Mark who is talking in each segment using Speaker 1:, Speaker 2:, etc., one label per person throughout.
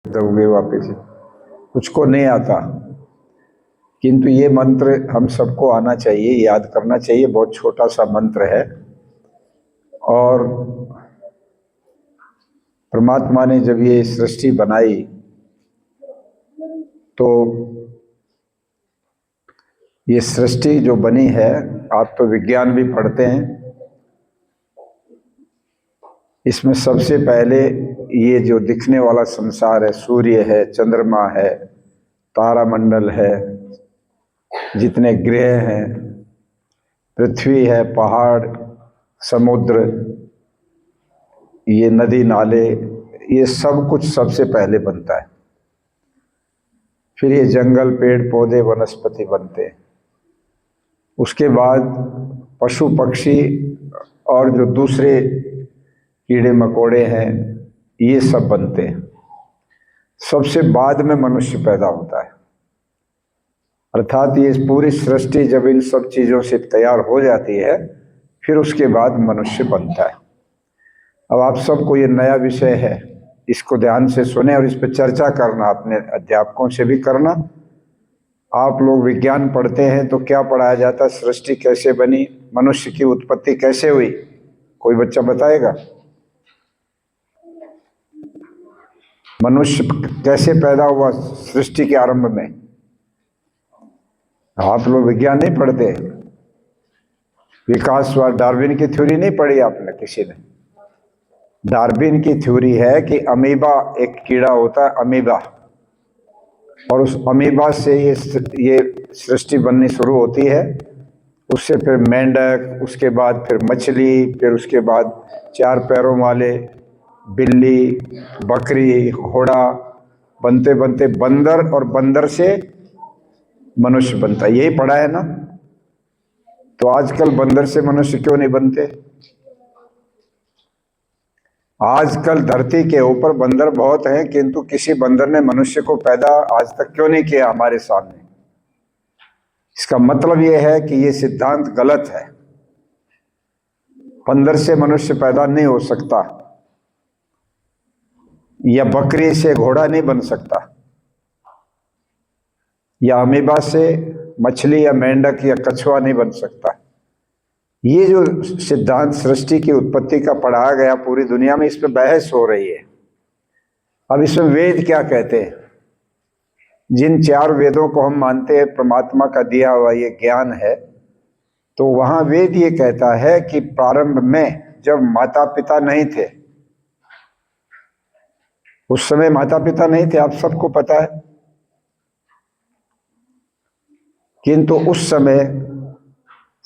Speaker 1: दोगे वापस। कुछ को नहीं आता, किंतु ये मंत्र हम सबको आना चाहिए, याद करना चाहिए। बहुत छोटा सा मंत्र है और परमात्मा ने जब ये सृष्टि बनाई तो ये सृष्टि जो बनी है, आप तो विज्ञान भी पढ़ते हैं, इसमें सबसे पहले ये जो दिखने वाला संसार है, सूर्य है, चंद्रमा है, तारामंडल है, जितने ग्रह हैं, पृथ्वी है, पहाड़, समुद्र, ये नदी नाले, ये सब कुछ सबसे पहले बनता है। फिर ये जंगल, पेड़ पौधे, वनस्पति बनते हैं। उसके बाद पशु पक्षी और जो दूसरे कीड़े मकोड़े हैं, ये सब बनते हैं। सबसे बाद में मनुष्य पैदा होता है। अर्थात ये पूरी सृष्टि जब इन सब चीज़ों से तैयार हो जाती है, फिर उसके बाद मनुष्य बनता है। अब आप सबको ये नया विषय है, इसको ध्यान से सुने और इस पर चर्चा करना, अपने अध्यापकों से भी करना। आप लोग विज्ञान पढ़ते हैं तो क्या पढ़ाया जाता है? सृष्टि कैसे बनी, मनुष्य की उत्पत्ति कैसे हुई? कोई बच्चा बताएगा? मनुष्य कैसे पैदा हुआ सृष्टि के आरंभ में? आप लोग विज्ञान नहीं पढ़ते, विकासवाद, डार्विन की थ्योरी नहीं पढ़ी आपने किसी ने? डार्विन की थ्योरी है कि अमीबा एक कीड़ा होता है, अमीबा, और उस अमीबा से ये सृष्टि बननी शुरू होती है। उससे फिर मेंढक, उसके बाद फिर मछली, फिर उसके बाद चार पैरों वाले बिल्ली, बकरी, घोड़ा, बनते बनते बंदर, और बंदर से मनुष्य बनता है। यही पढ़ा है ना? तो आजकल बंदर से मनुष्य क्यों नहीं बनते? आजकल धरती के ऊपर बंदर बहुत हैं, किंतु किसी बंदर ने मनुष्य को पैदा आज तक क्यों नहीं किया हमारे सामने? इसका मतलब यह है कि यह सिद्धांत गलत है। बंदर से मनुष्य पैदा नहीं हो सकता, या बकरी से घोड़ा नहीं बन सकता, या अमीबा से मछली या मेंढक या कछुआ नहीं बन सकता। ये जो सिद्धांत सृष्टि की उत्पत्ति का पढ़ाया गया पूरी दुनिया में, इस पर बहस हो रही है। अब इसमें वेद क्या कहते हैं? जिन चार वेदों को हम मानते हैं परमात्मा का दिया हुआ ये ज्ञान है, तो वहां वेद ये कहता है कि प्रारंभ में जब माता पिता नहीं थे, उस समय माता पिता नहीं थे, आप सबको पता है, किंतु उस समय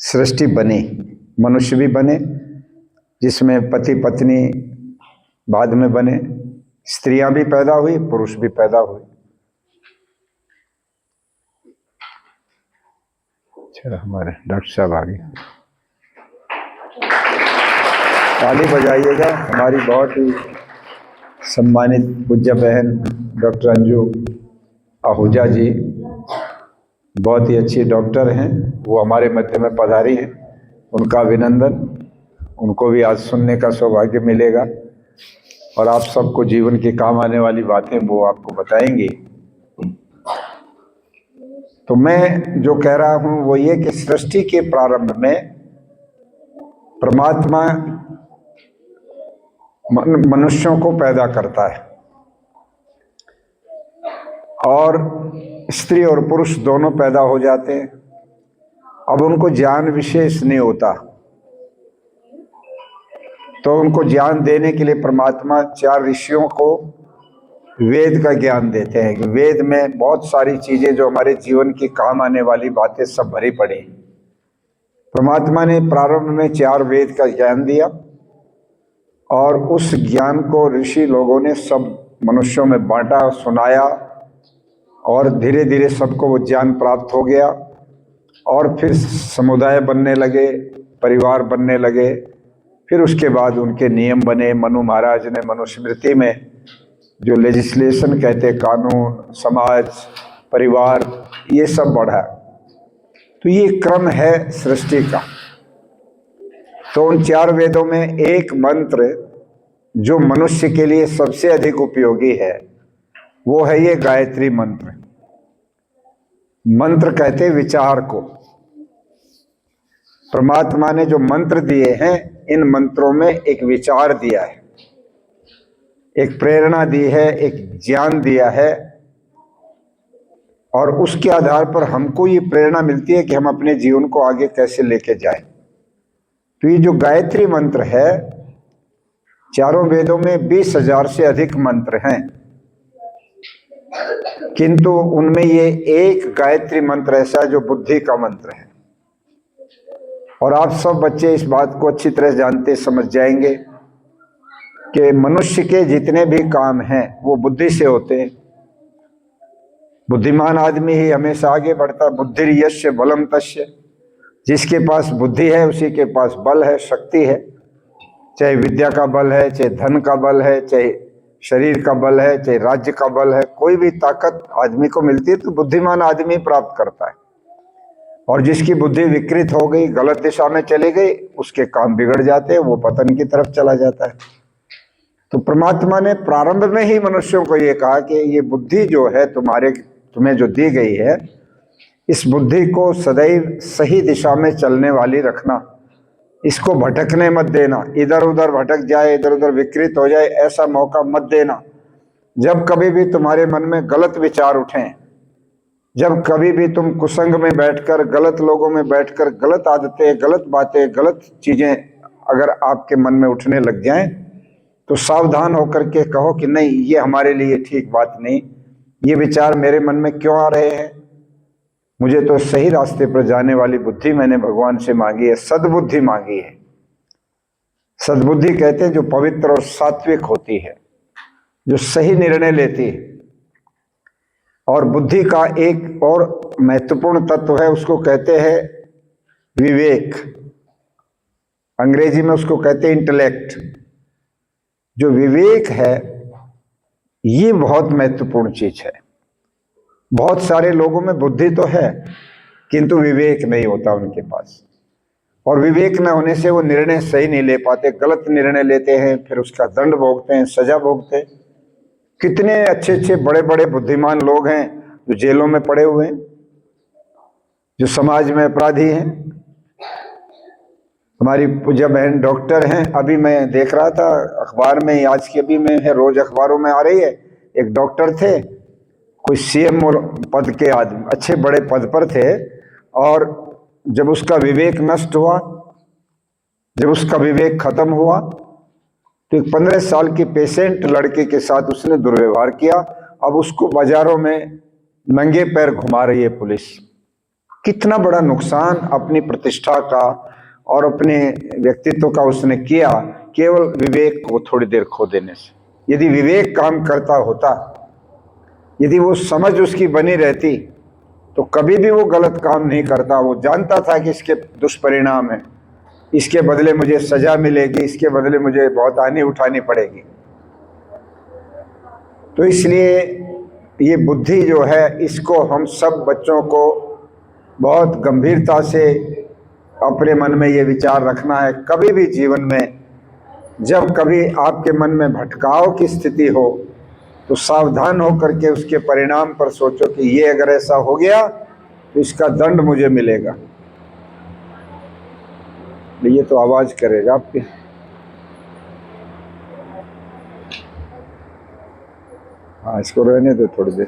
Speaker 1: सृष्टि बनी, मनुष्य भी बने, जिसमें पति पत्नी बाद में बने, स्त्रियां भी पैदा हुई, पुरुष भी पैदा हुए। चलो, हमारे डॉक्टर साहब आ गए, ताली बजाइएगा। हमारी बहुत ही सम्मानित पूज्य बहन डॉक्टर अंजू आहूजा जी बहुत ही अच्छी डॉक्टर हैं, वो हमारे मध्य में पधारी हैं। उनका अभिनंदन। उनको भी आज सुनने का सौभाग्य मिलेगा और आप सबको जीवन के काम आने वाली बातें वो आपको बताएंगी। तो मैं जो कह रहा हूं वो ये कि सृष्टि के प्रारंभ में परमात्मा मनुष्यों को पैदा करता है, और स्त्री और पुरुष दोनों पैदा हो जाते हैं। अब उनको ज्ञान विशेष नहीं होता, तो उनको ज्ञान देने के लिए परमात्मा चार ऋषियों को वेद का ज्ञान देते हैं कि वेद में बहुत सारी चीजें जो हमारे जीवन की काम आने वाली बातें सब भरी पड़ी। परमात्मा ने प्रारंभ में चार वेद का ज्ञान दिया, और उस ज्ञान को ऋषि लोगों ने सब मनुष्यों में बांटा, सुनाया, और धीरे धीरे सबको वो ज्ञान प्राप्त हो गया, और फिर समुदाय बनने लगे, परिवार बनने लगे। फिर उसके बाद उनके नियम बने। मनु महाराज ने मनुस्मृति में जो लेजिस्लेशन कहते, कानून, समाज, परिवार, ये सब बढ़ा। तो ये क्रम है सृष्टि का। तो उन चार वेदों में एक मंत्र जो मनुष्य के लिए सबसे अधिक उपयोगी है, वो है ये गायत्री मंत्र। मंत्र कहते विचार को। परमात्मा ने जो मंत्र दिए हैं, इन मंत्रों में एक विचार दिया है, एक प्रेरणा दी है, एक ज्ञान दिया है, और उसके आधार पर हमको ये प्रेरणा मिलती है कि हम अपने जीवन को आगे कैसे लेके जाएं। तो ये जो गायत्री मंत्र है, चारों वेदों में 20,000 से अधिक मंत्र हैं, किंतु उनमें ये एक गायत्री मंत्र ऐसा है जो बुद्धि का मंत्र है। और आप सब बच्चे इस बात को अच्छी तरह जानते समझ जाएंगे कि मनुष्य के जितने भी काम हैं वो बुद्धि से होते हैं। बुद्धिमान आदमी ही हमेशा आगे बढ़ता। बुद्धि यस्य बलम तस्य। जिसके पास बुद्धि है उसी के पास बल है, शक्ति है। चाहे विद्या का बल है, चाहे धन का बल है, चाहे शरीर का बल है, चाहे राज्य का बल है, कोई भी ताकत आदमी को मिलती है तो बुद्धिमान आदमी प्राप्त करता है। और जिसकी बुद्धि विकृत हो गई, गलत दिशा में चली गई, उसके काम बिगड़ जाते हैं, वो पतन की तरफ चला जाता है। तो परमात्मा ने प्रारंभ में ही मनुष्यों को ये कहा कि ये बुद्धि जो है तुम्हें जो दी गई है, इस बुद्धि को सदैव सही दिशा में चलने वाली रखना। इसको भटकने मत देना, इधर उधर भटक जाए, इधर उधर विकृत हो जाए, ऐसा मौका मत देना। जब कभी भी तुम्हारे मन में गलत विचार उठें, जब कभी भी तुम कुसंग में बैठकर, गलत लोगों में बैठकर गलत आदतें, गलत बातें, गलत चीजें अगर आपके मन में उठने लग जाएं, तो सावधान होकर के कहो कि नहीं, ये हमारे लिए ठीक बात नहीं। ये विचार मेरे मन में क्यों आ रहे हैं? मुझे तो सही रास्ते पर जाने वाली बुद्धि मैंने भगवान से मांगी है, सद्बुद्धि मांगी है। सद्बुद्धि कहते हैं जो पवित्र और सात्विक होती है, जो सही निर्णय लेती है। और बुद्धि का एक और महत्वपूर्ण तत्व है, उसको कहते हैं विवेक। अंग्रेजी में उसको कहते हैं इंटेलेक्ट। जो विवेक है ये बहुत महत्वपूर्ण चीज है। बहुत सारे लोगों में बुद्धि तो है किंतु विवेक नहीं होता उनके पास, और विवेक न होने से वो निर्णय सही नहीं ले पाते, गलत निर्णय लेते हैं, फिर उसका दंड भोगते हैं, सजा भोगते हैं। कितने अच्छे अच्छे बड़े बड़े बुद्धिमान लोग हैं जो जेलों में पड़े हुए हैं, जो समाज में अपराधी हैं। हमारी पूजा बहन डॉक्टर हैं, अभी मैं देख रहा था अखबार में, आज की अभी में है, रोज अखबारों में आ रही है। एक डॉक्टर थे, कोई सीएम पद के आदमी, अच्छे बड़े पद पर थे, और जब उसका विवेक नष्ट हुआ, जब उसका विवेक खत्म हुआ, तो एक 15 साल के पेशेंट लड़के के साथ उसने दुर्व्यवहार किया। अब उसको बाजारों में नंगे पैर घुमा रही है पुलिस। कितना बड़ा नुकसान अपनी प्रतिष्ठा का और अपने व्यक्तित्व का उसने किया, केवल विवेक को थोड़ी देर खो देने से। यदि विवेक काम करता होता, यदि वो समझ उसकी बनी रहती, तो कभी भी वो गलत काम नहीं करता। वो जानता था कि इसके दुष्परिणाम है, इसके बदले मुझे सजा मिलेगी, इसके बदले मुझे बहुत हानि उठानी पड़ेगी। तो इसलिए ये बुद्धि जो है, इसको हम सब बच्चों को बहुत गंभीरता से अपने मन में ये विचार रखना है। कभी भी जीवन में जब कभी आपके मन में भटकाव की स्थिति हो, तो सावधान होकर के उसके परिणाम पर सोचो कि ये अगर ऐसा हो गया तो इसका दंड मुझे मिलेगा। ये तो आवाज करेगा आपके। हाँ, इसको रहने दो थोड़ी देर।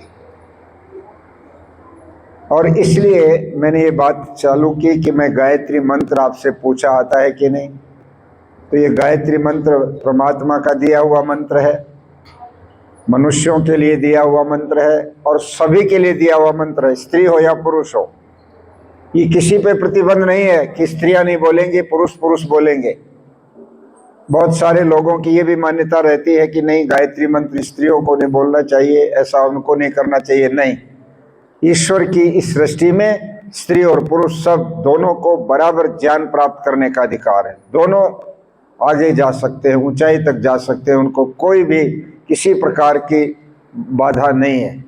Speaker 1: और इसलिए मैंने ये बात चालू की कि मैं गायत्री मंत्र आपसे पूछा आता है कि नहीं। तो ये गायत्री मंत्र परमात्मा का दिया हुआ मंत्र है, मनुष्यों के लिए दिया हुआ मंत्र है, और सभी के लिए दिया हुआ मंत्र है, स्त्री हो या पुरुष हो। ये किसी पे प्रतिबंध नहीं है कि स्त्रियां नहीं बोलेंगे, पुरुष पुरुष बोलेंगे। बहुत सारे लोगों की ये भी मान्यता रहती है कि नहीं, गायत्री मंत्र स्त्रियों को नहीं बोलना चाहिए, ऐसा उनको नहीं करना चाहिए। नहीं, ईश्वर की इस सृष्टि में स्त्री और पुरुष सब दोनों को बराबर ज्ञान प्राप्त करने का अधिकार है। दोनों आगे जा सकते हैं, ऊंचाई तक जा सकते हैं, उनको कोई भी किसी प्रकार की बाधा नहीं है।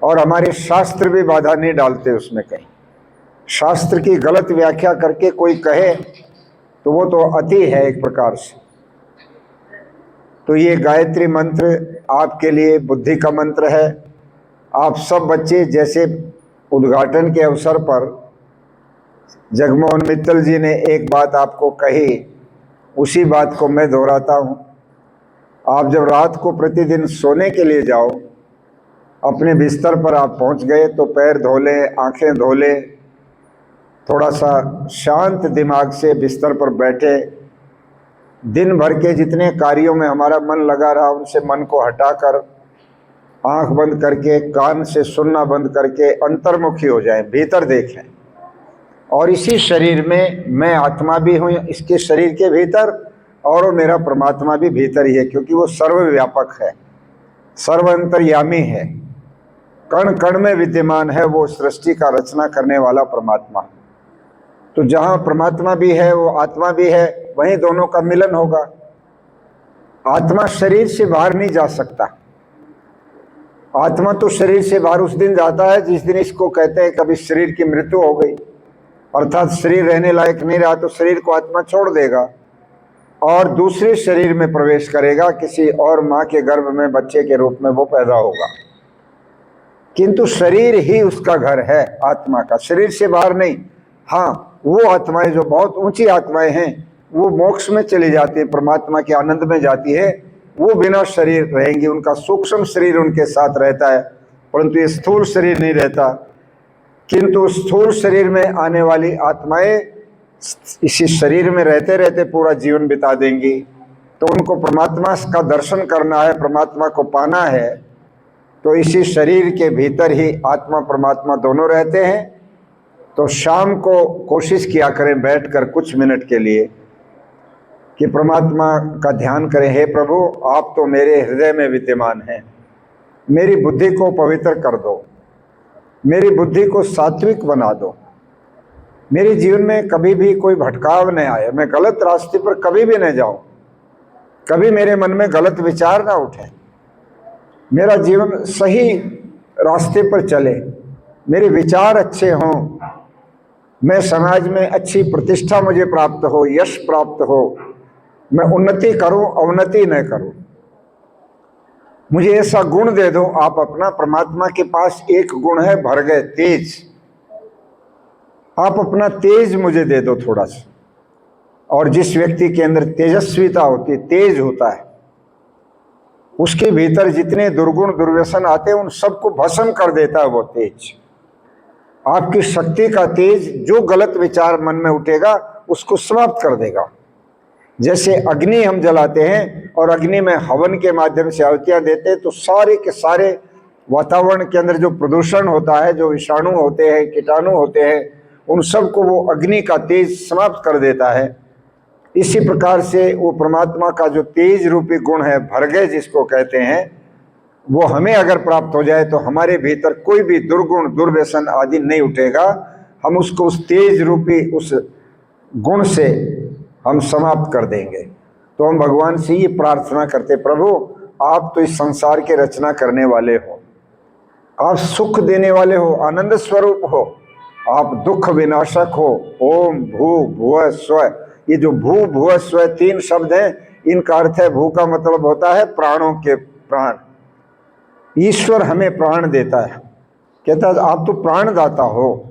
Speaker 1: और हमारे शास्त्र भी बाधा नहीं डालते उसमें कहीं। शास्त्र की गलत व्याख्या करके कोई कहे तो वो तो अति है एक प्रकार से। तो ये गायत्री मंत्र आपके लिए बुद्धि का मंत्र है। आप सब बच्चे जैसे उद्घाटन के अवसर पर जगमोहन मित्तल जी ने एक बात आपको कही, उसी बात को मैं दोहराता हूँ। आप जब रात को प्रतिदिन सोने के लिए जाओ, अपने बिस्तर पर आप पहुँच गए तो पैर धो लें, आँखें धो लें, थोड़ा सा शांत दिमाग से बिस्तर पर बैठे। दिन भर के जितने कार्यों में हमारा मन लगा रहा उनसे मन को हटाकर आंख बंद करके, कान से सुनना बंद करके अंतर्मुखी हो जाएं, भीतर देखें। और इसी शरीर में मैं आत्मा भी हूँ, इसके शरीर के भीतर, और वो मेरा परमात्मा भी भीतर ही है, क्योंकि वो सर्वव्यापक है, सर्वअंतर्यामी है, कण कण में विद्यमान है। वो सृष्टि का रचना करने वाला परमात्मा। तो जहाँ परमात्मा भी है वो आत्मा भी है, वहीं दोनों का मिलन होगा। आत्मा शरीर से बाहर नहीं जा सकता। आत्मा तो शरीर से बाहर उस दिन जाता है जिस दिन इसको कहते हैं कभी शरीर की मृत्यु हो गई, अर्थात शरीर रहने लायक नहीं रहा, तो शरीर को आत्मा छोड़ देगा और दूसरे शरीर में प्रवेश करेगा, किसी और माँ के गर्भ में बच्चे के रूप में वो पैदा होगा। किंतु शरीर ही उसका घर है, आत्मा का, शरीर से बाहर नहीं। हाँ, वो आत्माएं जो बहुत ऊंची आत्माएं हैं वो मोक्ष में चली जाती है, परमात्मा के आनंद में जाती है, वो बिना शरीर रहेंगी। उनका सूक्ष्म शरीर उनके साथ रहता है, परंतु ये स्थूल शरीर नहीं रहता। किंतु स्थूल शरीर में आने वाली आत्माएं इसी शरीर में रहते रहते पूरा जीवन बिता देंगी। तो उनको परमात्मा का दर्शन करना है, परमात्मा को पाना है, तो इसी शरीर के भीतर ही आत्मा परमात्मा दोनों रहते हैं। तो शाम को कोशिश किया करें बैठकर कुछ मिनट के लिए कि परमात्मा का ध्यान करें। हे प्रभु, आप तो मेरे हृदय में विद्यमान हैं, मेरी बुद्धि को पवित्र कर दो, मेरी बुद्धि को सात्विक बना दो, मेरे जीवन में कभी भी कोई भटकाव न आए, मैं गलत रास्ते पर कभी भी न जाऊं, कभी मेरे मन में गलत विचार ना उठे, मेरा जीवन सही रास्ते पर चले, मेरे विचार अच्छे हों, मैं समाज में अच्छी प्रतिष्ठा मुझे प्राप्त हो, यश प्राप्त हो, मैं उन्नति करूं, अवनति न करूं। मुझे ऐसा गुण दे दो आप अपना। परमात्मा के पास एक गुण है, भर गए तेज। आप अपना तेज मुझे दे दो थोड़ा सा। और जिस व्यक्ति के अंदर तेजस्विता होती है, तेज होता है, उसके भीतर जितने दुर्गुण दुर्व्यसन आते हैं उन सबको भस्म कर देता है वो तेज। आपकी शक्ति का तेज जो गलत विचार मन में उठेगा उसको समाप्त कर देगा। जैसे अग्नि हम जलाते हैं और अग्नि में हवन के माध्यम से आहुतियां देते हैं, तो सारे के सारे वातावरण के अंदर जो प्रदूषण होता है, जो विषाणु होते हैं, कीटाणु होते हैं, उन सब को वो अग्नि का तेज समाप्त कर देता है। इसी प्रकार से वो परमात्मा का जो तेज रूपी गुण है, भरगे जिसको कहते हैं, वो हमें अगर प्राप्त हो जाए तो हमारे भीतर कोई भी दुर्गुण दुर्व्यसन आदि नहीं उठेगा। हम उसको उस तेज रूपी उस गुण से हम समाप्त कर देंगे। तो हम भगवान से ये प्रार्थना करते, प्रभु आप तो इस संसार के रचना करने वाले हो, आप सुख देने वाले हो, आनंद स्वरूप हो, आप दुख विनाशक हो। ओम भू भुव स्व, ये जो भू भुव स्व तीन शब्द हैं, इनका अर्थ है, भू का मतलब होता है प्राणों के प्राण। ईश्वर हमें प्राण देता है, कहता है आप तो प्राणदाता हो।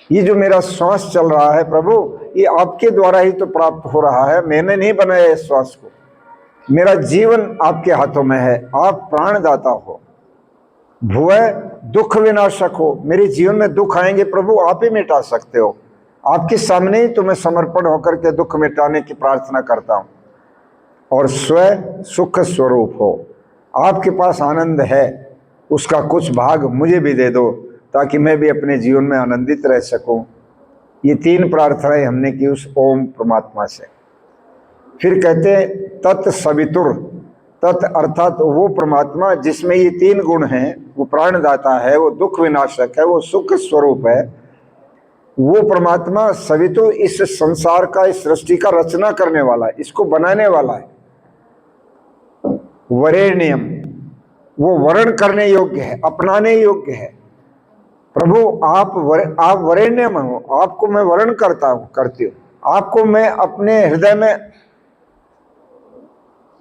Speaker 1: ये जो मेरा श्वास चल रहा है प्रभु, ये आपके द्वारा ही तो प्राप्त हो रहा है, मैंने नहीं बनाया इस श्वास को, मेरा जीवन आपके हाथों में है, आप प्राणदाता हो। भुव दुख विनाशक हो, मेरे जीवन में दुख आएंगे प्रभु आप ही मिटा सकते हो, आपके सामने ही तुम्हें समर्पण होकर के दुख मिटाने की प्रार्थना करता हूँ। और स्व सुख स्वरूप हो, आपके पास आनंद है, उसका कुछ भाग मुझे भी दे दो ताकि मैं भी अपने जीवन में आनंदित रह सकूं। ये तीन प्रार्थनाएं हमने की उस ओम परमात्मा से। फिर कहते हैं तत्सवितुर, तत् अर्थात वो परमात्मा जिसमें ये तीन गुण हैं, वो प्राणदाता है, वो दुख विनाशक है, वो सुख स्वरूप है, वो परमात्मा सवितु इस संसार का, इस सृष्टि का रचना करने वाला है, इसको बनाने वाला है। वरेण्यम, वो वर्ण करने योग्य है, अपनाने योग्य है। प्रभु आप वरेण्यम हो, आपको मैं वर्ण करती हूँ, आपको मैं अपने हृदय में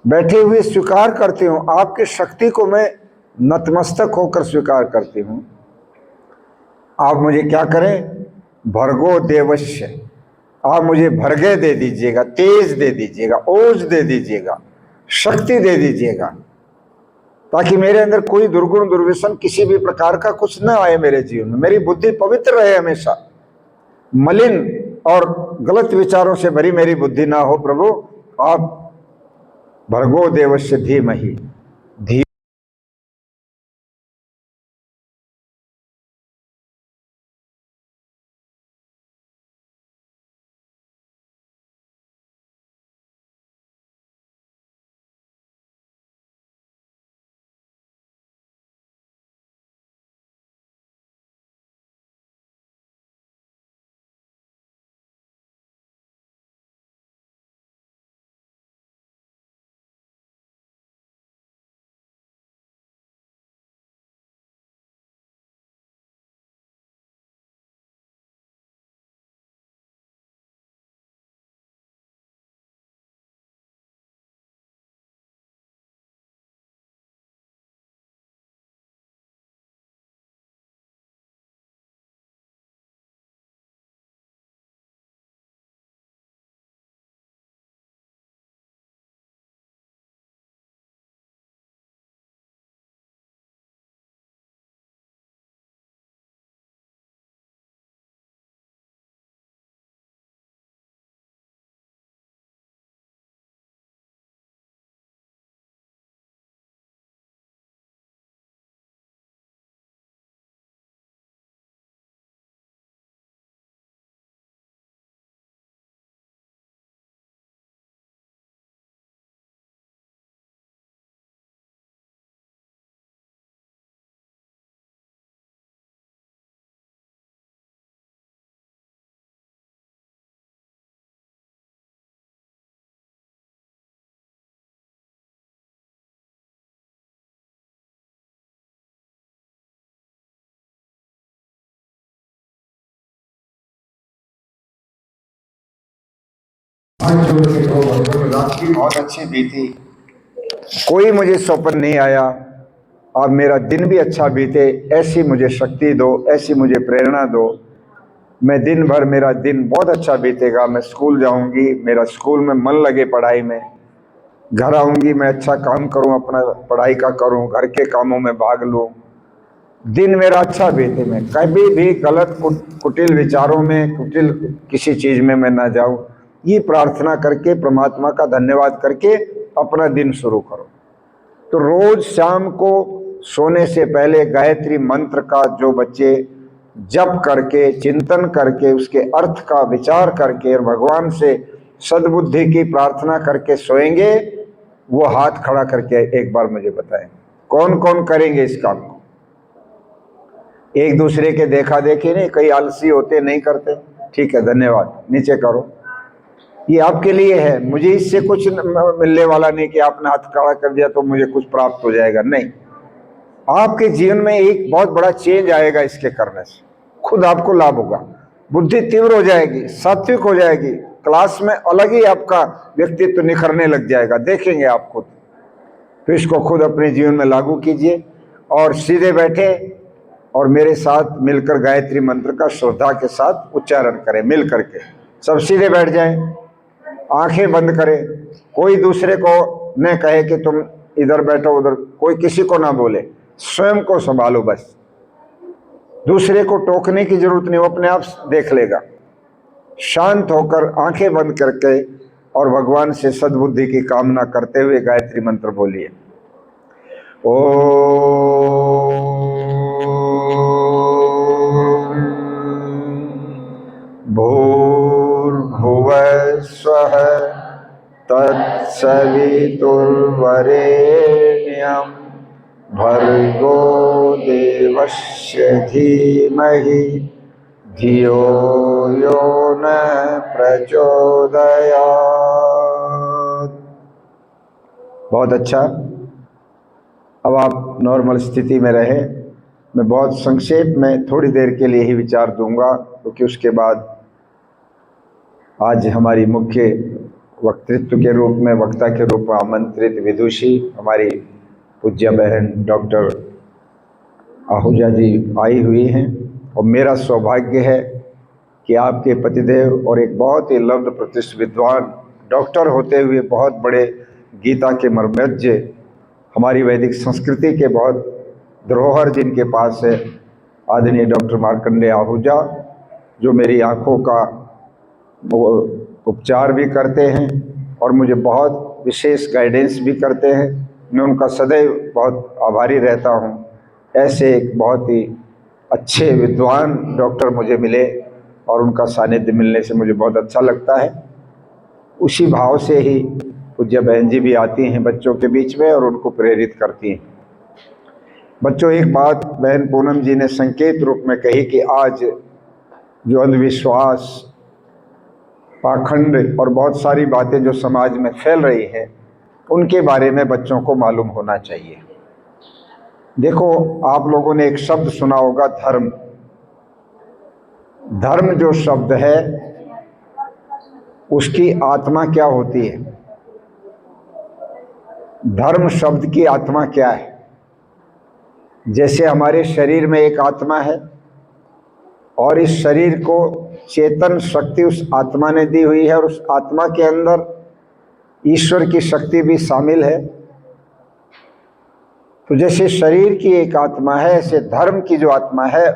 Speaker 1: बैठे हुए स्वीकार करती हूँ, आपकी शक्ति को मैं नतमस्तक होकर स्वीकार करती हूँ। आप मुझे क्या करें? भर्गो देवस्य, आप मुझे भरगे दे दीजिएगा, तेज दे दीजिएगा, ओज दे दीजिएगा, शक्ति दे दीजिएगा, ताकि मेरे अंदर कोई दुर्गुण दुर्व्यसन किसी भी प्रकार का कुछ न आए मेरे जीवन में। मेरी बुद्धि पवित्र रहे, हमेशा मलिन और गलत विचारों से भरी मेरी बुद्धि ना हो। प्रभु आप भर्गो देवस्य धीमहि धी रात की बहुत अच्छी बीती, कोई मुझे स्वप्न नहीं आया। अब मेरा दिन भी अच्छा बीते, ऐसी मुझे शक्ति दो, ऐसी मुझे प्रेरणा दो। मैं दिन भर, मेरा दिन बहुत अच्छा बीतेगा। मैं स्कूल जाऊंगी, मेरा स्कूल में मन लगे पढ़ाई में। घर आऊंगी, मैं अच्छा काम करूं, अपना पढ़ाई का करूं, घर के कामों में भाग लूं। दिन मेरा अच्छा बीते, मैं कभी भी गलत कुटिल विचारों में, कुटिल किसी चीज में मैं ना जाऊं। ये प्रार्थना करके, परमात्मा का धन्यवाद करके अपना दिन शुरू करो। तो रोज शाम को सोने से पहले गायत्री मंत्र का जो बच्चे जप करके, चिंतन करके, उसके अर्थ का विचार करके और भगवान से सद्बुद्धि की प्रार्थना करके सोएंगे, वो हाथ खड़ा करके एक बार मुझे बताएं, कौन कौन करेंगे इस काम को। एक दूसरे के देखा देखी नहीं, कई आलसी होते नहीं करते। ठीक है, धन्यवाद, नीचे करो। ये आपके लिए है, मुझे इससे कुछ मिलने वाला नहीं कि आपने हाथ खड़ा कर दिया तो मुझे कुछ प्राप्त हो जाएगा। नहीं, आपके जीवन में एक बहुत बड़ा चेंज आएगा इसके करने से। खुद आपको लाभ होगा, बुद्धि तीव्र हो जाएगी, सात्विक हो जाएगी, क्लास में अलग ही आपका व्यक्तित्व निखरने लग जाएगा, देखेंगे आप खुद। तो इसको खुद अपने जीवन में लागू कीजिए और सीधे बैठे और मेरे साथ मिलकर गायत्री मंत्र का श्रद्धा के साथ उच्चारण करें। मिल करके सब सीधे बैठ जाएं, आंखें बंद करें। कोई दूसरे को न कहे कि तुम इधर बैठो उधर, कोई किसी को ना बोले, स्वयं को संभालो बस। दूसरे को टोकने की जरूरत नहीं, वो अपने आप देख लेगा। शांत होकर आंखें बंद करके और भगवान से सद्बुद्धि की कामना करते हुए गायत्री मंत्र बोलिए। भूर्भुवः स्वः तत्सवितुर्वरेण्यं भर्गो देवस्य धीमहि धियो यो न प्रचोदयात्। बहुत अच्छा। अब आप नॉर्मल स्थिति में रहे। मैं बहुत संक्षेप में थोड़ी देर के लिए ही विचार दूंगा, क्योंकि उसके बाद आज हमारी मुख्य वक्तृत्व के रूप में, वक्ता के रूप में आमंत्रित विदुषी हमारी पूज्य बहन डॉक्टर आहूजा जी आई हुई हैं। और मेरा सौभाग्य है कि आपके पतिदेव और एक बहुत ही लब्ध प्रतिष्ठित विद्वान, डॉक्टर होते हुए बहुत बड़े गीता के मर्मज्ञ, हमारी वैदिक संस्कृति के बहुत धरोहर जिनके पास है, आदरणीय डॉक्टर मार्कंडेय आहूजा, जो मेरी आँखों का वो उपचार भी करते हैं और मुझे बहुत विशेष गाइडेंस भी करते हैं। मैं उनका सदैव बहुत आभारी रहता हूँ। ऐसे एक बहुत ही अच्छे विद्वान डॉक्टर मुझे मिले और उनका सानिध्य मिलने से मुझे बहुत अच्छा लगता है। उसी भाव से ही पूज्य बहन जी भी आती हैं बच्चों के बीच में और उनको प्रेरित करती हैं। बच्चों, एक बात बहन पूनम जी ने संकेत रूप में कही कि आज जो अंधविश्वास, पाखंड और बहुत सारी बातें जो समाज में फैल रही हैं, उनके बारे में बच्चों को मालूम होना चाहिए। देखो, आप लोगों ने एक शब्द सुना होगा, धर्म। धर्म जो शब्द है, उसकी आत्मा क्या होती है? धर्म शब्द की आत्मा क्या है? जैसे हमारे शरीर में एक आत्मा है और इस शरीर को चेतन शक्ति उस आत्मा ने दी हुई है और उस आत्मा के अंदर ईश्वर की शक्ति भी शामिल है। तो जैसे शरीर की एक आत्मा है, ऐसे धर्म की जो आत्मा है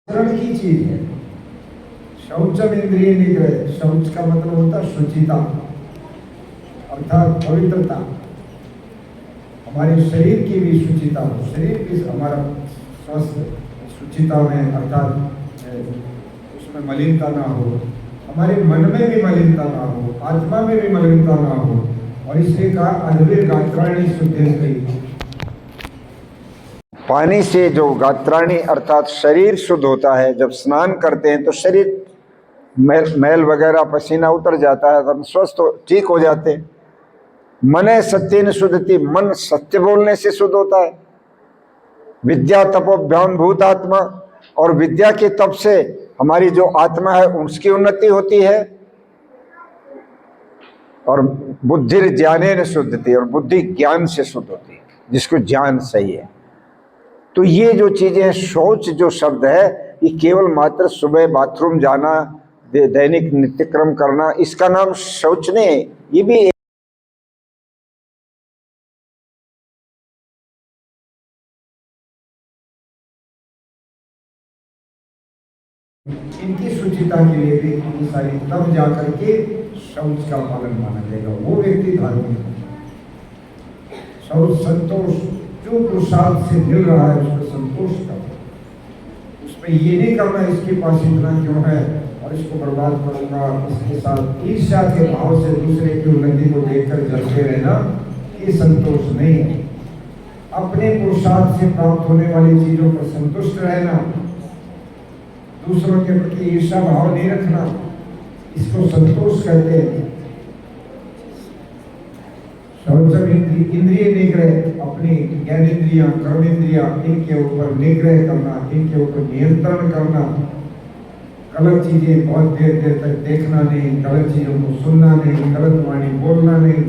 Speaker 2: आचरण की चीज है। शौचम इंद्रिय निग्रह, शौच का मतलब होता है शुचिता अर्थात पवित्रता। हमारे शरीर की भी शुचिता हो, शरीर भी हमारा स्वस्थ शुचिता में अर्थात उसमें मलिनता ना हो, हमारे मन में भी मलिनता ना हो, आत्मा में भी मलिनता ना हो। और इसलिए कहा अद्भुत गात्राणी शुद्धि।
Speaker 1: पानी से जो गात्राणी अर्थात शरीर शुद्ध होता है, जब स्नान करते हैं तो शरीर मैल वगैरह पसीना उतर जाता है, हम स्वस्थ ठीक हो जाते हैं। मने सत्येन शुद्धति, मन सत्य बोलने से शुद्ध होता है। विद्या तपोभ्याम भूतात्मा, और विद्या के तप से हमारी जो आत्मा है उसकी उन्नति होती है। और बुद्धि ज्ञानेन शुद्धति, और बुद्धि ज्ञान से शुद्ध होती है, जिसको ज्ञान सही है। तो ये जो चीजें हैं, शौच जो शब्द है, ये केवल मात्र सुबह बाथरूम जाना, दैनिक नित्यक्रम करना, इसका नाम शौच नहीं है। ये भी
Speaker 2: इनकी शुचिता के लिए भी इतनी सारी, तब जाकर के शौच का पालन माना जाएगा, वो व्यक्ति धार्मिक है। शौच संतोष, जो पुरुषार्थ से मिल रहा है उसको संतोष करो, उसमें ये नहीं करना इसके पास इतना क्यों है और इसको बर्बाद करूंगा, इसके साथ ईर्ष्या के भाव से दूसरे की उन्नति को देखकर जलते रहना, ये संतोष नहीं है। अपने पुरुषार्थ से प्राप्त होने वाली चीजों पर संतुष्ट रहना, दूसरों के प्रति ईर्ष्या भाव नहीं रखना, इसको संतोष कहते हैं। इंद्रिय निग्रह, अपनी ज्ञानेंद्रियां, कर्मेंद्रियां, इनके ऊपर निग्रह करना, इनके ऊपर नियंत्रण करना। गलत चीजें बहुत देर देर तक देखना नहीं, गलत चीजों को सुनना नहीं, गलत वाणी बोलना नहीं,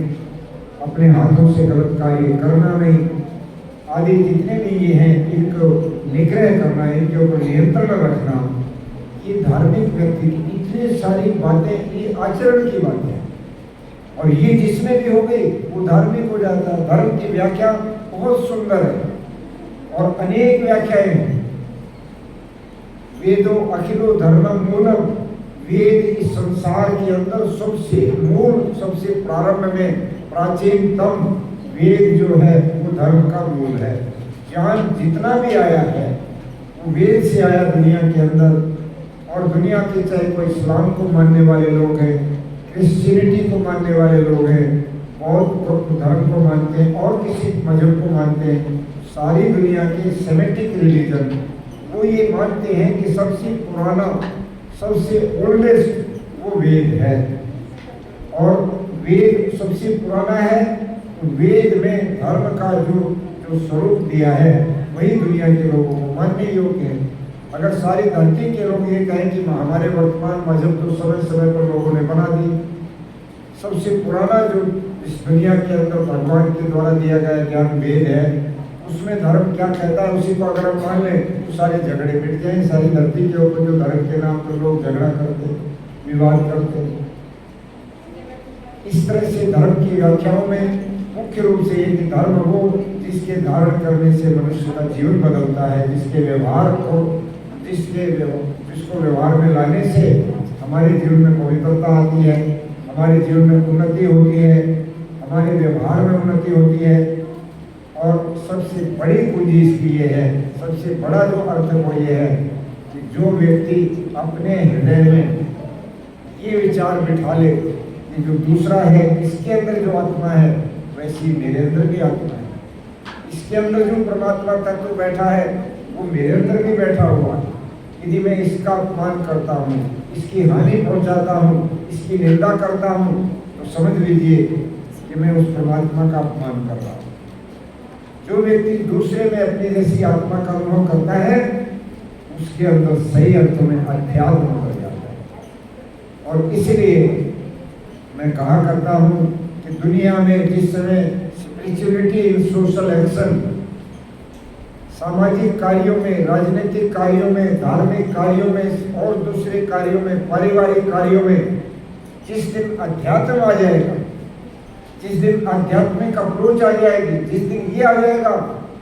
Speaker 2: अपने हाथों से गलत कार्य करना नहीं, आदि जितने भी ये हैं इनको निग्रह करना, इनके ऊपर नियंत्रण रखना। ये धार्मिक व्यक्ति की इतनी सारी बातें, ये आचरण की बातें हैं, और ये जिसमें भी हो गई वो धार्मिक हो जाता है। धर्म की व्याख्या बहुत सुंदर है और अनेक व्याख्याएं हैं। वेदों अखिलो धर्मम मूलम, वेद इस संसार के अंदर सबसे मूल, सबसे प्रारंभ में प्राचीनतम वेद जो है वो धर्म का मूल है। ज्ञान जितना भी आया है वो वेद से आया दुनिया के अंदर। और दुनिया के चाहे कोई इस्लाम को मानने वाले लोग हैं, क्रिश्चियनिटी को मानने वाले लोग हैं, बौद्ध धर्म को मानते हैं और किसी मजहब को मानते हैं, सारी दुनिया के सेमेटिक रिलीजन वो ये मानते हैं कि सबसे पुराना, सबसे ओल्डेस्ट वो वेद है। और वेद सबसे पुराना है, वेद में धर्म का जो स्वरूप दिया है वही दुनिया के लोगों को मानने योग्य है। अगर सारी धरती के लोग ये कहें कि हमारे वर्तमान मजहब तो समय समय पर लोगों ने बना दी, सबसे पुराना जो इस दुनिया के अंदर भगवान के द्वारा दिया गया ज्ञान वेद है, उसमें धर्म क्या कहता है उसी को अगर हम मान लें तो सारे झगड़े मिट जाएं। सारी धरती के ऊपर जो धर्म के नाम पर लोग झगड़ा करते, विवाद करते, इस तरह से धर्म की व्याख्याओं में मुख्य रूप से ये कि धर्म वो जिसके धारण करने से मनुष्य का जीवन बदलता है, जिसके व्यवहार को जिसको व्यवहार में लाने से हमारे जीवन में पवित्रता आती है, हमारे जीवन में उन्नति होती है, हमारे व्यवहार में उन्नति होती है। और सबसे बड़ी पूंजी इसकी ये है, सबसे बड़ा जो अर्थ वो ये है कि जो व्यक्ति अपने हृदय में ये विचार बिठा ले कि जो दूसरा है इसके अंदर जो आत्मा है वैसी मेरे अंदर भी आत्मा है, इसके अंदर जो परमात्मा तत्व बैठा है वो मेरे अंदर भी बैठा हुआ है। यदि मैं इसका अपमान करता हूँ, इसकी हानि पहुँचाता हूँ, इसकी निंदा करता हूँ, तो समझ लीजिए कि मैं उस परमात्मा का अपमान कर रहा हूँ। जो व्यक्ति दूसरे में अपनी जैसी आत्मा का अनुभव करता है उसके अंदर सही अर्थ में अध्यात्म कर जाता है। और इसलिए मैं कहा करता हूँ कि दुनिया में जिस समय स्पिरिचुअलिटी इन सोशल एक्शन, सामाजिक कार्यों में, राजनीतिक कार्यों में, धार्मिक कार्यों में और दूसरे कार्यों में, पारिवारिक कार्यों में जिस दिन अध्यात्म आ जाएगा, जिस दिन आध्यात्मिक अप्रोच आ जाएगी, जिस दिन ये आ जाएगा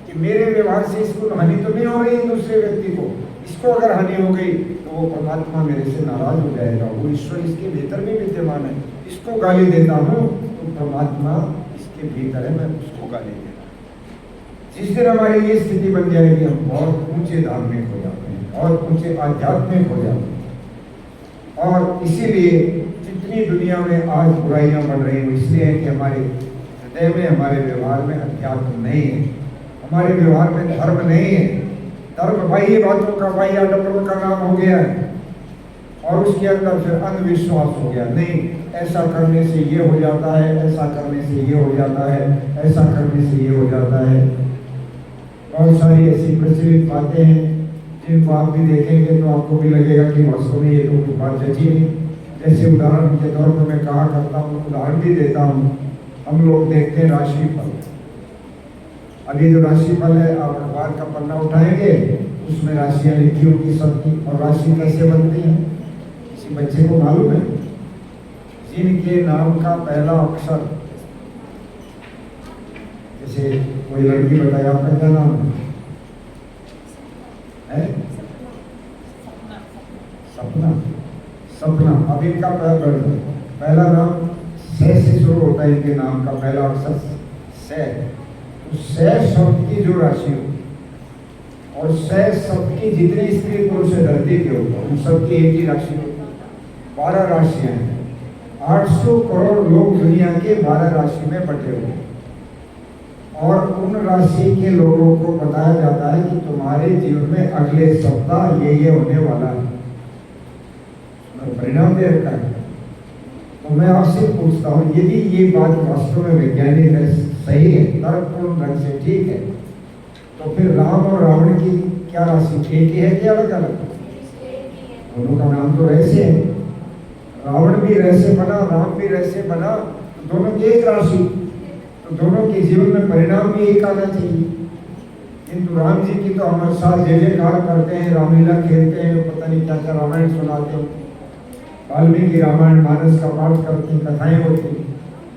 Speaker 2: कि मेरे व्यवहार से इसको हानि तो नहीं हो रही है दूसरे व्यक्ति को, इस इसको अगर हानि हो गई तो वो परमात्मा मेरे से नाराज हो जाएगा, वो ईश्वर इसके भीतर भी विद्यमान है। इसको गाली देता हूँ तो परमात्मा इसके भीतर है, मैं उसको गाली देता हूँ। जिस दिन हमारी ये स्थिति बन जाएगी हम बहुत ऊंचे धार्मिक हो जाते हैं, बहुत ऊंचे आध्यात्मिक हो जाते हैं। और इसीलिए जितनी दुनिया में आज बुराइयां बढ़ रही हैं इसलिए है कि हमारे हृदय में, हमारे व्यवहार में अध्यात्म नहीं है, हमारे व्यवहार में धर्म नहीं है। धर्म बाह्य बातों का, बाह्य आडंबरों का नाम हो गया है और उसके अंदर फिर अंधविश्वास हो गया। नहीं, ऐसा करने से ये हो जाता है, ऐसा करने से ये हो जाता है, ऐसा करने से ये हो जाता है। बहुत सारी ऐसी प्रचलित बातें हैं जिनको आप भी देखेंगे तो आपको भी लगेगा कि वास्तव में ये तो कुछ बात जची नहीं। जैसे उदाहरण के तौर पर मैं कहा करता हूँ, उदाहरण भी देता हूँ। हम लोग देखते हैं राशिफल। अभी जो राशिफल है, आप अखबार का पन्ना उठाएंगे उसमें राशियाँ लिखी होगी सबकी। और राशि कैसे बनती है किसी बच्चे को मालूम है? जिनके नाम का पहला अक्षर, जैसे कोई लड़की बताया आपका क्या नाम है? सपना। सपना। अब इनका पहला नाम से शुरू होता है। इनके नाम का पहला अक्षर से। तो से शब्द की जो राशि हो और से शब्द की जितनी स्त्री पुरुष धरती के ऊपर उन सबकी एक ही राशि हो। 12 राशियां हैं। 800 करोड़ लोग दुनिया के 12 राशि में बटे हुए हैं। और उन राशि के लोगों को बताया जाता है कि तुम्हारे जीवन में अगले सप्ताह ये होने वाला है, परिणाम दे रखा है। तो मैं आपसे पूछता हूँ, यदि ये बात वास्तव में वैज्ञानिक है, सही है, तर्कपूर्ण ढंग से ठीक है, तो फिर राम और रावण की क्या राशि एक ही है कि अलग अलग? दोनों का नाम तो रहस्य है। रावण भी रहस्य बना, राम भी रहस्य बना, तो दोनों की एक राशि, तो दोनों के जीवन में परिणाम भी एक आना चाहिए। किंतु राम जी की तो हमारे साथ जय जयकार करते हैं, रामलीला खेलते हैं, पता नहीं क्या क्या रामायण सुनाते हैं, वाल्मीकि रामायण मानस का पाठ करते हैं, कथाएं होती हैं,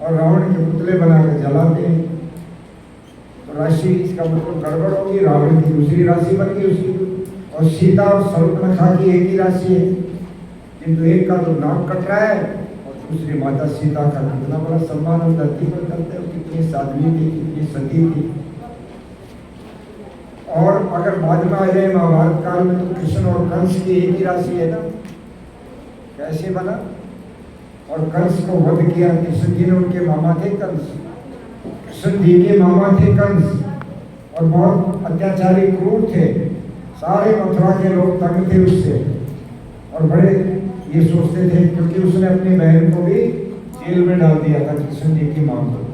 Speaker 2: और रावण के पुतले बनाकर जलाते हैं। तो राशि इसका मतलब गड़बड़ होगी। रावण की दूसरी राशि बन गई उसकी, और सीता और शूर्पणखा की एक ही राशि है, किंतु एक का तो नाक कट रहा है और दूसरी माता सीता का कितना बड़ा सम्मान हम धरती पर करते हैं। कितनी साध्वी थी, कितनी सती थी। और अगर बाद में आ जाए महाभारत काल में तो कृष्ण और कंस की एक ही राशि है ना, कैसे बना? और कंस को वध किया कृष्ण जी ने, उनके मामा थे कंस, कृष्ण जी के मामा थे कंस, और बहुत अत्याचारी क्रूर थे। सारे मथुरा के लोग तंग थे उससे, और बड़े ये सोचते थे, क्योंकि उसने अपनी बहन को भी जेल में डाल दिया था, कृष्ण जी की माँ को।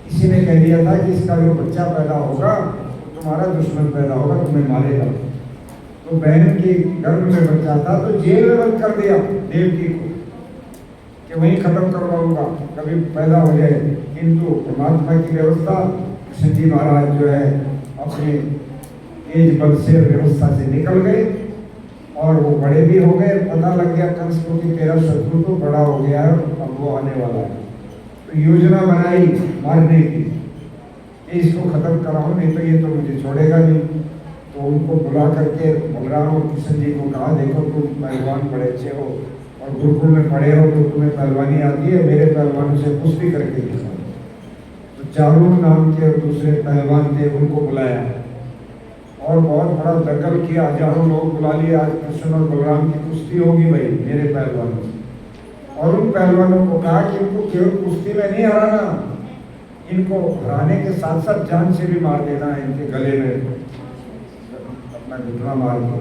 Speaker 2: किसी ने कह दिया था कि इसका जो बच्चा पैदा होगा तो तुम्हारा दुश्मन पैदा होगा, तुम्हें मारेगा। तो बहन के गर्भ में बच्चा था तो जेल में बंद कर दिया देवकी को कि वहीं खत्म करवाऊंगा, कभी पैदा हो जाए। किंतु परमात्मा की व्यवस्था, कृष्ण जी महाराज जो है अपने तेज बल से व्यवस्था से निकल गए और वो बड़े भी हो गए। पता लग गया कंस को कि तेरा शत्रु तो बड़ा हो गया है, अब वो आने वाला है। तो योजना बनाई मारने की कि इसको खत्म कराऊं, नहीं तो ये तो मुझे छोड़ेगा नहीं। तो उनको बुला करके बलराम और कृष्ण जी को कहा, देखो तुम पहलवान बड़े अच्छे हो और गुरुकुल में पढ़े हो तो तुम्हें पहलवानी आती है, मेरे पहलवानों से कुश्ती करके दिखाओ। तो चारू नाम के दूसरे पहलवान थे, उनको बुलाया और बहुत बड़ा दंगल किया। हजारों लोग बुला लिए, आज कृष्ण और बलराम की कुश्ती होगी भाई मेरे पहलवानों से। और उन पहलवानों को कहा कि इनको केवल कुश्ती में नहीं हराना, इनको हराने के साथ साथ जान से भी मार देना है, इनके गले में अपना घुटना मार के।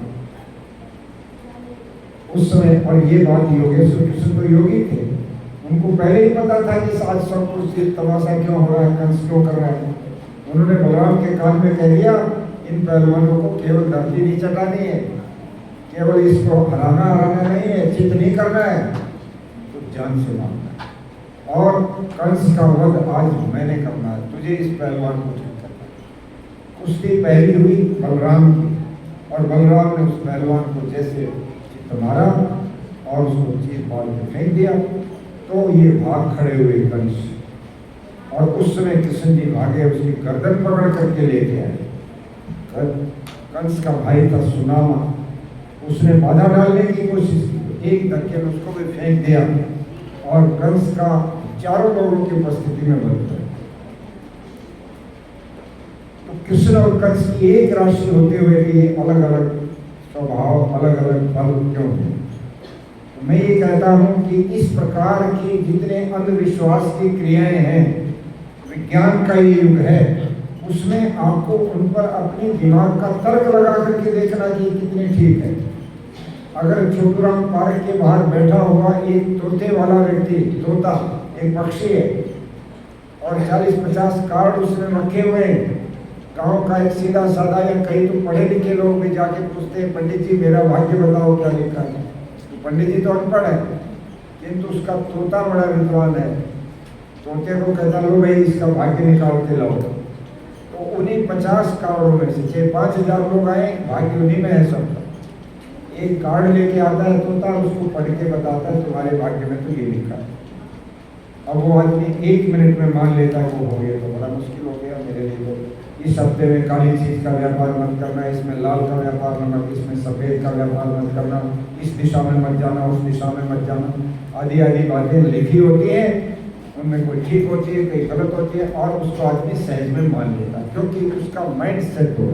Speaker 2: उस समय, और ये बात योगेश्वर कृष्ण तो योगी थे, उनको पहले ही पता था कि आज सब कुछ तमाशा क्यों हो रहा है, कंस क्यों कर रहा है। उन्होंने बलराम के कान में कह दिया, इन पहलवानों को केवल धरती नहीं चटानी है, केवल इसको हराना नहीं है, चित नहीं करना है, तो जान से मारना है। और कंस का वध आज मैंने करना है, तुझे इस पहलवान को ठीक करना है। कुश्ती पहली हुई बलराम की, और बलराम ने उस पहलवान को जैसे चित्त मारा और उसको चीर बाल में फेंक दिया। तो ये भाग खड़े हुए कंस, और उस समय कृष्ण जी भागे, उसकी गर्दन पकड़ करके लेके आए। कंस का भाई था सुनामा, उसने बाधा डालने की कोशिश की, एक धक्के में उसको भी फेंक दिया और कंस का चारों लोगों की उपस्थिति में बंद कर। तो कृष्ण और कंस की एक राशि होते हुए भी अलग अलग स्वभाव, अलग अलग फल क्यों है? तो मैं ये कहता हूं कि इस प्रकार की जितने अंधविश्वास की क्रियाएं हैं, विज्ञान का ये युग है, उसमें आपको उन पर अपने दिमाग का तर्क लगा करके देखना कि कितने ठीक है। अगर छोटूराम पार्क के बाहर बैठा हुआ एक तोते वाला व्यक्ति, तोता एक पक्षी है, और 40-50 कार्ड उसमें रखे हुए हैं, गांव का एक सीधा साधा या कई तो पढ़े लिखे लोग भी जाके पूछते हैं, पंडित जी मेरा भाग्य बताओ क्या लिखा है। तो पंडित जी तो अनपढ़ है, किंतु उसका तोता बड़ा विद्वान है। तोते को कहता लो भाई इसका भाग्य निकाल के लाओ। तो उन्हीं 50 कार्डों में से 5,000 लोग आए, भाग्य उन्हीं में है सबका। एक कार्ड लेके आता है तोता, उसको पढ़ के बताता है तुम्हारे भाग्य में तो ये लिखा है। अब वो आदमी 1 मिनट में मान लेता है वो हो गया, तो बड़ा मुश्किल हो गया मेरे लिए। तो इस हफ्ते में काली चीज का व्यापार मत करना, इसमें लाल का व्यापार मत, इसमें सफेद का व्यापार मत करना, इस दिशा में मत जाना, उस दिशा में मत जाना, आदि आदि बातें लिखी होती हैं। उनमें कोई ठीक होती है, कोई गलत होती है, और उसको आदमी सहज में मान लेता है, क्योंकि उसका माइंड सेट हो,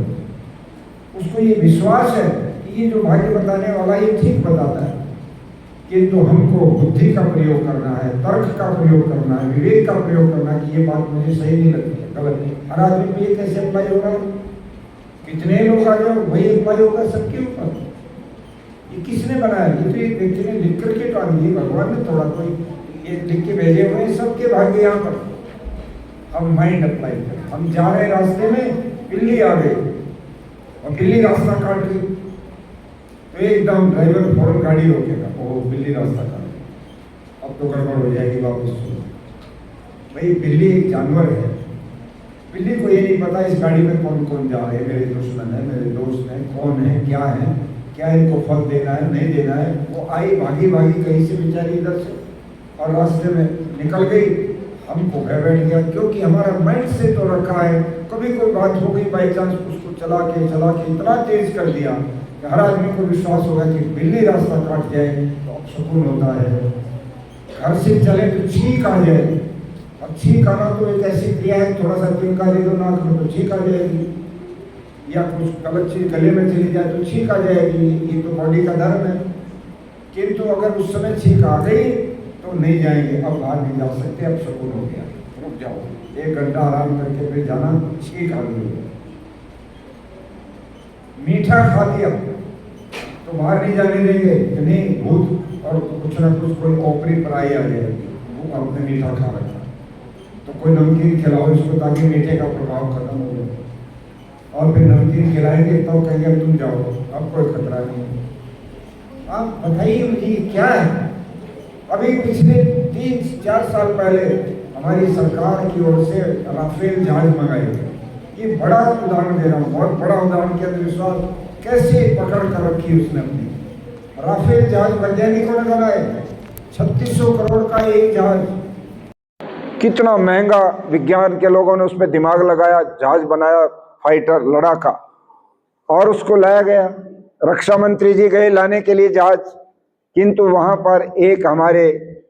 Speaker 2: उसको ये विश्वास है कि ये जो भाग्य बताने वाला ये ठीक बताता है। किंतु हमको बुद्धि का प्रयोग करना है, तर्क का प्रयोग करना है, विवेक का प्रयोग करना है कि ये बात मुझे सही नहीं लगती है, गलत है। हर आदमी पे ये कैसे अप्लाई होगा? कितने लोग आ जाओ वही अप्लाई होगा सबके ऊपर। ये किसने बनाया? ये तो एक व्यक्ति ने लिख करके तो आदमी, भगवान ने थोड़ा कोई ये लिख के भेजे हुए हैं, सबके भाग्य यहाँ पर। हम माइंड अप्लाई करें। हम जा रहे रास्ते में, बिल्ली आ गई और बिल्ली रास्ता काट रही, तो एकदम ड्राइवर फौरन गाड़ी रोकेगा, वो बिल्ली रास्ता काट, अब तो गड़बड़ हो जाएगी, वापस सुनो। भाई बिल्ली एक जानवर है, बिल्ली को ये नहीं पता इस गाड़ी में कौन कौन जा रहे हैं, मेरे दुश्मन है, मेरे दोस्त हैं, कौन है, क्या इनको फल देना है, नहीं देना है। वो आई भागी भागी कहीं से बेचारी इधर से, और रास्ते में निकल गई, हमको घर बैठ गया, क्योंकि हमारा माइंड से तो रखा है। कभी कोई बात हो गई बाई चांस, उसको चला के इतना तेज कर दिया कि हर आदमी को विश्वास होगा कि बिल्ली रास्ता काट जाए तो सुकून होता है। घर से चले तो छींक आ जाए, अब छींक आना तो एक ऐसी क्रिया है, थोड़ा सा तिनका दे दो नाक में तो छींक आ जाएगी, या कुछ गलत चीज गले में चली जाए तो छींक आ जाएगी, ये तो बॉडी का धर्म है। किंतु अगर उस समय छींक आ गई तो नहीं जाएंगे, अब बाहर नहीं जा सकते, अब सुकून हो गया, रुक जाओ, 1 घंटा आराम करके फिर जाना, छींक आ गई। मीठा खा लिया तो बाहर नहीं जाने देंगे कि नहीं, भूत और कुछ ना कुछ कोई ओपरी पराई आ जाएगी, वो आपने मीठा खा रखा, तो कोई नमकीन खिलाओ इसको ताकि मीठे का प्रभाव खत्म हो जाए, और फिर नमकीन खिलाएंगे तो कहेंगे तुम जाओ, अब कोई खतरा नहीं है। आप बताइए मुझे क्या है? अभी पिछले 3-4 साल पहले हमारी सरकार की ओर से राफेल जहाज मंगाई, ये बड़ा उदाहरण दे रहा हूँ, बहुत बड़ा उदाहरण के अंधविश्वास कैसे पकड़ कर रखी उसने अपनी। राफेल जहाज वैज्ञानिकों ने बनाए, 3600 करोड़ का एक जहाज,
Speaker 1: कितना महंगा विज्ञान के लोगों ने उसमें दिमाग लगाया, जहाज बनाया, फाइटर लड़ाका, और उसको लाया गया। रक्षा मंत्री जी गए लाने के लिए जहाज, किंतु वहां पर एक हमारे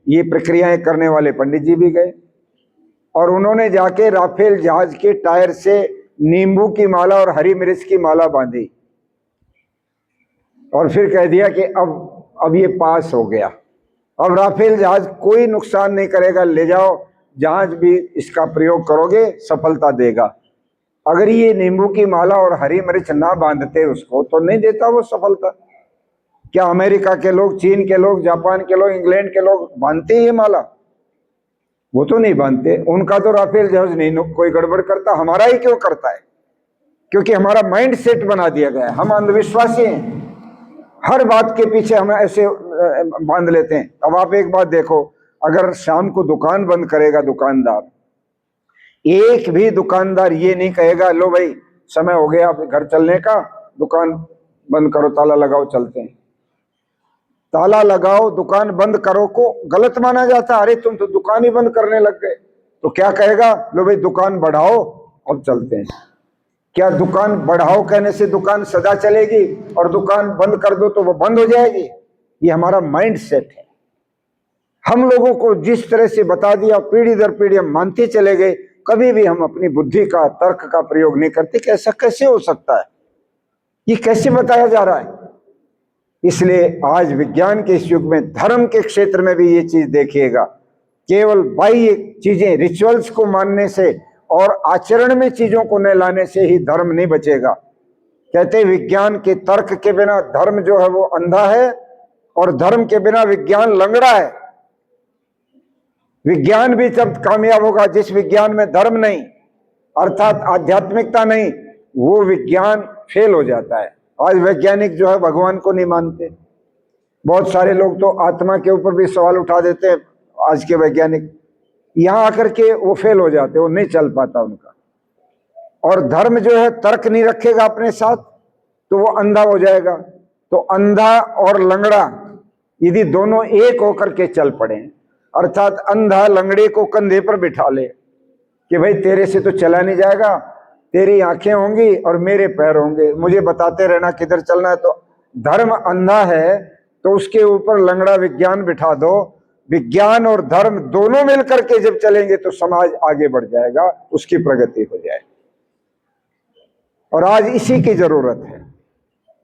Speaker 1: ये प्रक्रियाएं करने वाले पंडित जी भी गए, और उन्होंने जाके राफेल जहाज के टायर से नींबू की माला और हरी मिर्च की माला बांधी, और फिर कह दिया कि अब ये पास हो गया, अब राफेल जहाज कोई नुकसान नहीं करेगा, ले जाओ, जहाज भी इसका प्रयोग करोगे सफलता देगा। अगर ये नींबू की माला और हरी मिर्च ना बांधते उसको तो नहीं देता वो सफलता। क्या अमेरिका के लोग, चीन के लोग, जापान के लोग, इंग्लैंड के लोग बांधते हैं माला? वो तो नहीं बांधते, उनका तो राफेल जहाज नहीं कोई गड़बड़ करता, हमारा ही क्यों करता है? क्योंकि हमारा माइंड सेट बना दिया गया है, हम अंधविश्वासी हैं, हर बात के पीछे हम ऐसे बांध लेते हैं। अब आप एक बात देखो, अगर शाम को दुकान बंद करेगा दुकानदार, एक भी दुकानदार ये नहीं कहेगा लो भाई समय हो गया अब घर चलने का, दुकान बंद करो, ताला लगाओ, चलते हैं। ताला लगाओ दुकान बंद करो को गलत माना जाता, अरे तुम तो दुकान ही बंद करने लग गए, तो क्या कहेगा, लो भाई दुकान बढ़ाओ अब चलते हैं। क्या दुकान बढ़ाओ कहने से दुकान सदा चलेगी और दुकान बंद कर दो तो वो बंद हो जाएगी? ये हमारा माइंड सेट है। हम लोगों को जिस तरह से बता दिया, पीढ़ी दर पीढ़ी हम मानते चले गए, कभी भी हम अपनी बुद्धि का, तर्क का प्रयोग नहीं करते कि ऐसा कैसे हो सकता है, ये कैसे बताया जा रहा है। इसलिए आज विज्ञान के इस युग में धर्म के क्षेत्र में भी ये चीज देखिएगा, केवल बाह्य चीजें, रिचुअल्स को मानने से और आचरण में चीजों को न लाने से ही धर्म नहीं बचेगा। कहते विज्ञान के तर्क के बिना धर्म जो है वो अंधा है और धर्म के बिना विज्ञान लंगड़ा है। विज्ञान भी तब कामयाब होगा जिस विज्ञान में धर्म नहीं, अर्थात आध्यात्मिकता नहीं, वो विज्ञान फेल हो जाता है। आज वैज्ञानिक जो है भगवान को नहीं मानते। बहुत सारे लोग तो आत्मा के ऊपर भी सवाल उठा देते हैं आज के वैज्ञानिक, यहां आकर के वो फेल हो जाते, वो नहीं चल पाता उनका। और धर्म जो है तर्क नहीं रखेगा अपने साथ तो वो अंधा हो जाएगा। तो अंधा और लंगड़ा यदि दोनों एक होकर के चल पड़े, अर्थात अंधा लंगड़े को कंधे पर बिठा ले कि भाई तेरे से तो चला नहीं जाएगा, तेरी आंखें होंगी और मेरे पैर होंगे, मुझे बताते रहना किधर चलना है। तो धर्म अंधा है तो उसके ऊपर लंगड़ा विज्ञान बिठा दो। विज्ञान और धर्म दोनों मिलकर के जब चलेंगे तो समाज आगे बढ़ जाएगा, उसकी प्रगति हो जाएगी। और आज इसी की जरूरत है।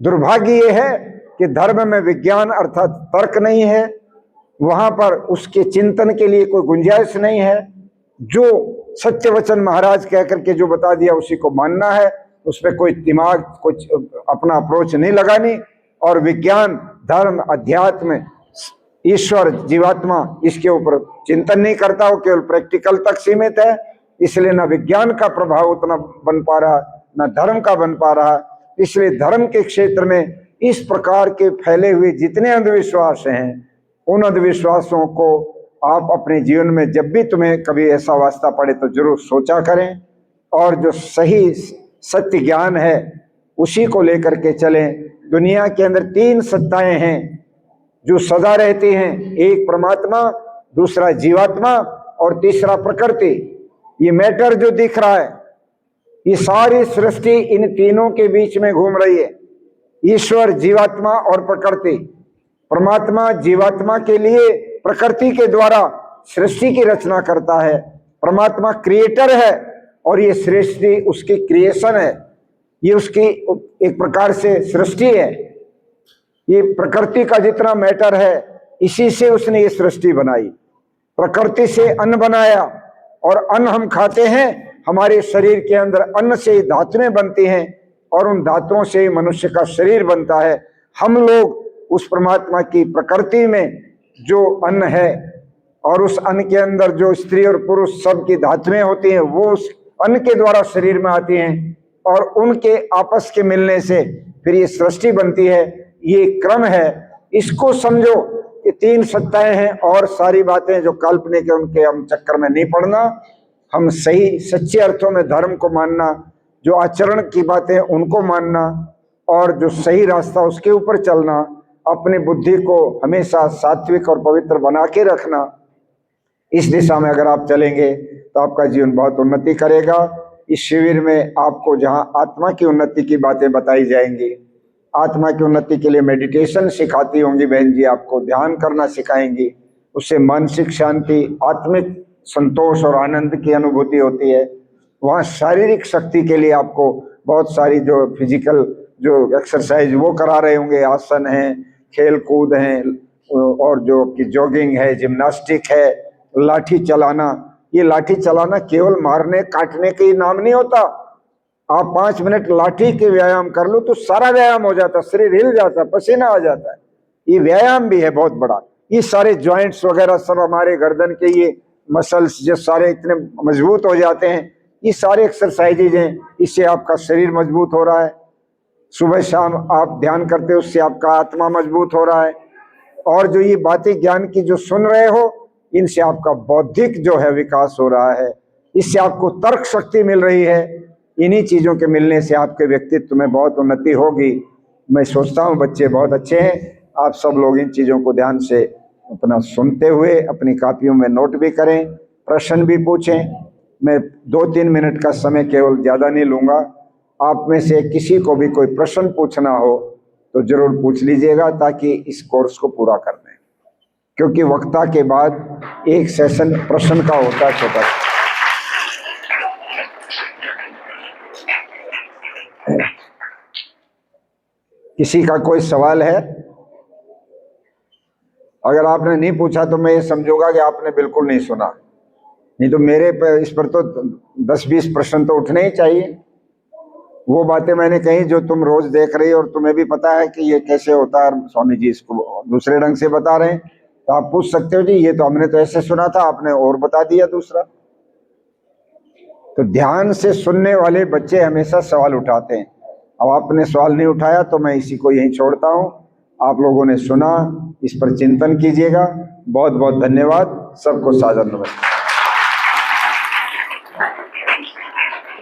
Speaker 1: दुर्भाग्य ये है कि धर्म में विज्ञान अर्थात तर्क नहीं है, वहां पर उसके चिंतन के लिए कोई गुंजाइश नहीं है। जो सत्य वचन महाराज कहकर के जो बता दिया उसी को मानना है, उसमें कोई दिमाग, कुछ अपना अप्रोच नहीं लगानी। और विज्ञान, धर्म, अध्यात्म, ईश्वर, जीवात्मा, इसके ऊपर चिंतन नहीं करता, वो केवल प्रैक्टिकल तक सीमित है। इसलिए ना विज्ञान का प्रभाव उतना बन पा रहा, ना धर्म का बन पा रहा। इसलिए धर्म के क्षेत्र में इस प्रकार के फैले हुए जितने अंधविश्वास हैं, उन अंधविश्वासों को आप अपने जीवन में जब भी तुम्हें कभी ऐसा वास्ता पड़े तो जरूर सोचा करें, और जो सही सत्य ज्ञान है उसी को लेकर के चलें। दुनिया के अंदर 3 सत्ताएं हैं जो सदा रहती हैं, एक परमात्मा, दूसरा जीवात्मा और तीसरा प्रकृति। ये मैटर जो दिख रहा है, ये सारी सृष्टि इन तीनों के बीच में घूम रही है। ईश्वर, जीवात्मा और प्रकृति। परमात्मा जीवात्मा के लिए प्रकृति के द्वारा सृष्टि की रचना करता है। परमात्मा क्रिएटर है और ये सृष्टि उसकी क्रिएशन है, ये उसकी एक प्रकार से सृष्टि है। ये प्रकृति का जितना मैटर है इसी से उसने ये सृष्टि बनाई। प्रकृति से अन्न बनाया और अन्न हम खाते हैं, हमारे शरीर के अंदर अन्न से ही धातुएं बनती हैं और उन धातुओं से ही मनुष्य का शरीर बनता है। हम लोग उस परमात्मा की प्रकृति में जो अन्न है और उस अन्न के अंदर जो स्त्री और पुरुष सब की धातुएं होती हैं, वो उस अन्न के द्वारा शरीर में आती हैं और उनके आपस के मिलने से फिर ये सृष्टि बनती है। ये क्रम है, इसको समझो कि 3 सत्ताएं हैं और सारी बातें जो काल्पनिक है उनके हम चक्कर में नहीं पड़ना। हम सही सच्चे अर्थों में धर्म को मानना, जो आचरण की बातें उनको मानना और जो सही रास्ता उसके ऊपर चलना। अपनी बुद्धि को हमेशा सात्विक और पवित्र बना के रखना। इस दिशा में अगर आप चलेंगे तो आपका जीवन बहुत उन्नति करेगा। इस शिविर में आपको जहां आत्मा की उन्नति की बातें बताई जाएंगी, आत्मा की उन्नति के लिए मेडिटेशन सिखाती होंगी बहन जी, आपको ध्यान करना सिखाएंगी, उससे मानसिक शांति, आत्मिक संतोष और आनंद की अनुभूति होती है। वहाँ शारीरिक शक्ति के लिए आपको बहुत सारी जो फिजिकल जो एक्सरसाइज वो करा रहे होंगे, आसन हैं, खेल कूद हैं और जो कि जॉगिंग है, जिम्नास्टिक है, लाठी चलाना। ये लाठी चलाना केवल मारने काटने के नाम नहीं होता। आप 5 मिनट लाठी के व्यायाम कर लो तो सारा व्यायाम हो जाता, शरीर हिल जाता, पसीना आ जाता है। ये व्यायाम भी है बहुत बड़ा। ये सारे जॉइंट्स वगैरह सब हमारे गर्दन के ये मसल्स जो सारे इतने मजबूत हो जाते हैं, ये सारे एक्सरसाइजेज हैं, इससे आपका शरीर मजबूत हो रहा है। सुबह शाम आप ध्यान करते हो, उससे आपका आत्मा मजबूत हो रहा है। और जो ये बातें ज्ञान की जो सुन रहे हो, इनसे आपका बौद्धिक जो है विकास हो रहा है, इससे आपको तर्क शक्ति मिल रही है। इन्हीं चीज़ों के मिलने से आपके व्यक्तित्व में बहुत उन्नति होगी। मैं सोचता हूँ बच्चे बहुत अच्छे हैं, आप सब लोग इन चीज़ों को ध्यान से अपना सुनते हुए अपनी कापियों में नोट भी करें, प्रश्न भी पूछें। मैं 2-3 मिनट का समय केवल, ज़्यादा नहीं लूँगा। आप में से किसी को भी कोई प्रश्न पूछना हो तो जरूर पूछ लीजिएगा, ताकि इस कोर्स को पूरा कर दें, क्योंकि वक्ता के बाद एक सेशन प्रश्न का होता है छोटा। किसी का कोई सवाल है? अगर आपने नहीं पूछा तो मैं ये समझूंगा कि आपने बिल्कुल नहीं सुना, नहीं तो मेरे पर इस पर तो 10-20 प्रश्न तो उठने ही चाहिए। वो बातें मैंने कही जो तुम रोज देख रही हो और तुम्हें भी पता है कि ये कैसे होता है, स्वामी जी इसको दूसरे ढंग से बता रहे हैं, तो आप पूछ सकते हो जी ये तो हमने तो ऐसे सुना था, आपने और बता दिया दूसरा। तो ध्यान से सुनने वाले बच्चे हमेशा सवाल उठाते हैं। अब आपने सवाल नहीं उठाया तो मैं इसी को यहीं छोड़ता हूं। आप लोगों ने सुना, इस पर चिंतन कीजिएगा। बहुत बहुत धन्यवाद। सबको सादर नमस्कार।